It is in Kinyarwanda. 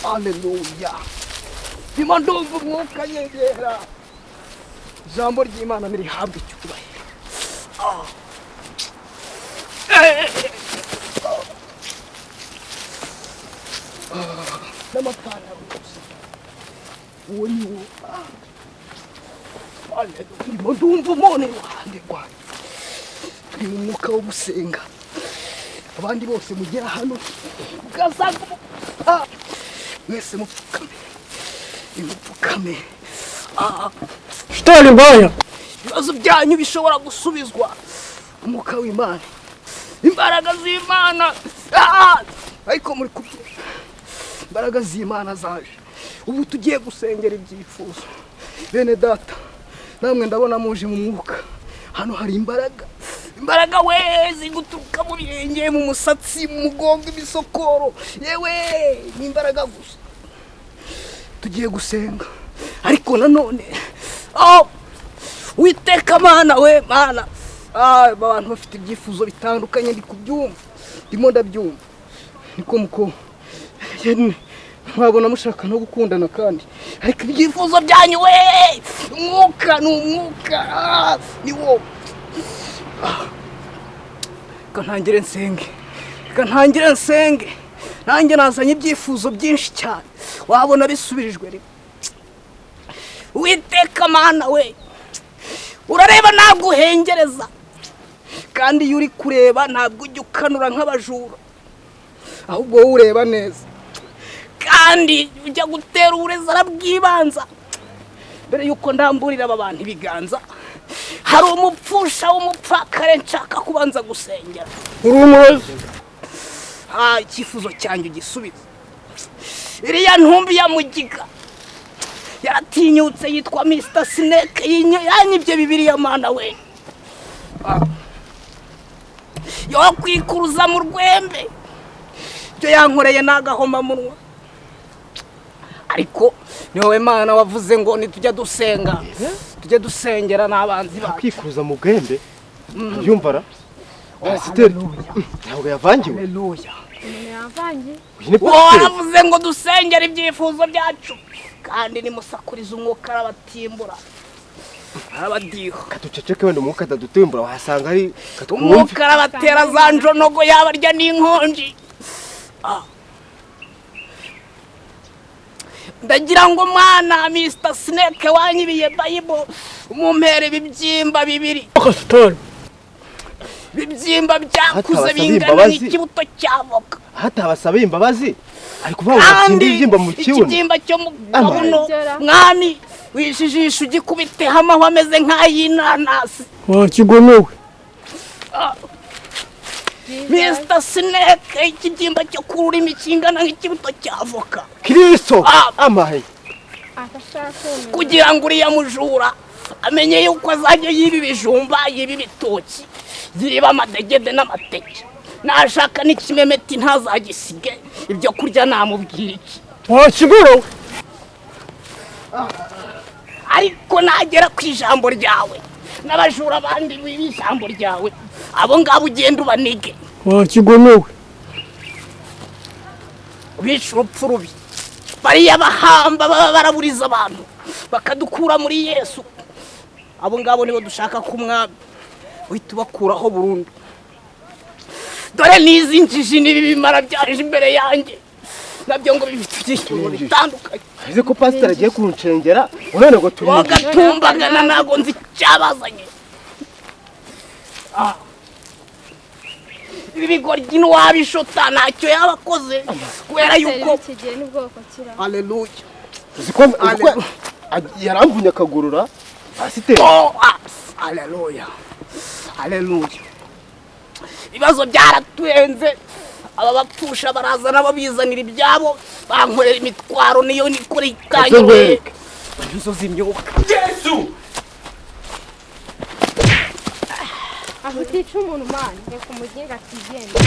Haleluya. Ndimo ndumva umwuka nyegera. Ijambo ry'Imana nirihabwe icyubahiro. N'amapantaro gusa. Uwo ni wo. Ndimo ndumva umuntu iruhande rwanjye. Turi mu mwuka wo gusenga. Abandi bose mugera hano ugasanga mwese mupfukame. Imupfukame. Shitani mbaya. Ibibazo byanyu bishobora gusubizwa umwuka w'Imana. Imbaraga z'Imana. Ariko muri kubye. Imbaraga z'Imana zaje. Ubu tugiye gusengera ibyifuzo. Bene data, namwe ndabona muje mu mwuka. Hano hari imbaraga. Imbaraga wezi guturuka mu birenge, mu musatsi, mu mugongo, imisokoro. Yewe, ni imbaraga gusa. Tugiye gusenga. Ariko nanone Uwiteka Mana we Mana. Abantu bafite ibyifuzo bitandukanye ndi kubyumva. Ndimo ndabyumva. Niko muko. Mwabona mushaka no gukundana kandi. Ariko ibyifuzo byanyu we umwuka n'umwuka ni wo. Kantangire nsenge. Nanjye nazanye ibyifuzo byinshi cyane. Wabona bisubirijwe rimwe. Uwiteka Mana we. Urareba ntabwo uhengereza. Kandi iyo uri kureba ntabwo ujya ukanura nk'abajura. Ahubwo wowe ureba neza. Kandi ujya gutera uburezi arabwibanza. Mbere yuko ndamburira aba bantu ibiganza, hari umupfusha w'umupfakare nshaka kubanza gusengera. Uri umurozi. Icyifuzo cyanjye gisubiza. Iriya ntumbi ya Mugiga yaratinyutse yitwa Mr. Snake yanyibye Bibiliya Mana we. Yo kwikuruza mu rwembe. Byo yankoreye nagahoma munwa. Ariko ni wowe Mana wavuze ngo nitujya dusenga. Tujye dusengera n'abanzi ba. Kwikuruza mu rwembe. Yumvara. Pasiteri. Ntabwo yavangiwe. Haleluya. Yavangiwe. Waravuze ngo dusengera ibyifuzo byacu. Kandi nimusakuriza umwuka arabatimbura. Arabadiho. Katuceceke wenda umwuka adadutimbura wahasanga ari katwumva. Umwuka arabatera za njonogo yabarya n'inkonji. Ndagira ngo Mwana Mr. Snake wanyibiye Bible umumpere bibyimba bibiri. Bibyimba byakuze bingana n'ikibuto cy'avoka. Hatabasaba imbabazi. Ariko bavuga ibyimba mu kibuno. Ibyimba cyo mu kabuno. Mwami wijijisha ugikubite hama wameze nk'ayinanasi. Kigomewe. Mr. Snake ikibyimba cyo kururimi kingana nk'ikibuto cy'avoka. Kristo amahe. Kugira ngo uriya mujura amenye yuko azajya yiba ibijumba, yiba ibitoki, yiba amadegede n'amateke. Nashaka n'ikimemeti ntazagisige ibyo kurya namubwira iki. Kigoro. Ariko nagera ku ijambo ryawe n'abajura bandi b'ijambo ryawe abo ngabo ugenda ubanige. Kigomewe. Bica urupfu rubi. Bariya bahamba baba baraburiza abantu bakadukura muri Yesu. Abo ngabo nibo dushaka kumwami uhita bakuraho burundu. Dore nizi njiji n'ibimara byaje imbere yanjye. Nabyo ngo bifite bitandukanye. Aze ko pastor agiye kuncengera unone ngo turi. Wagatumbagana nago nzi cyabazanye. Ibi bigoryi n'uwabishota ntacyo yabakoze kubera yuko Haleluya. Ziko yaramvunya akagurura pasiteri. Haleluya. Haleluya. Ibibazo byaratuyenze. Aba bapfusha barazana babizanira ibyabo bankorera imitwaro niyo nikore ikanye. Inzo z'imyuka. Yesu. Aho tica umuntu Mana reka umugenga kigenda.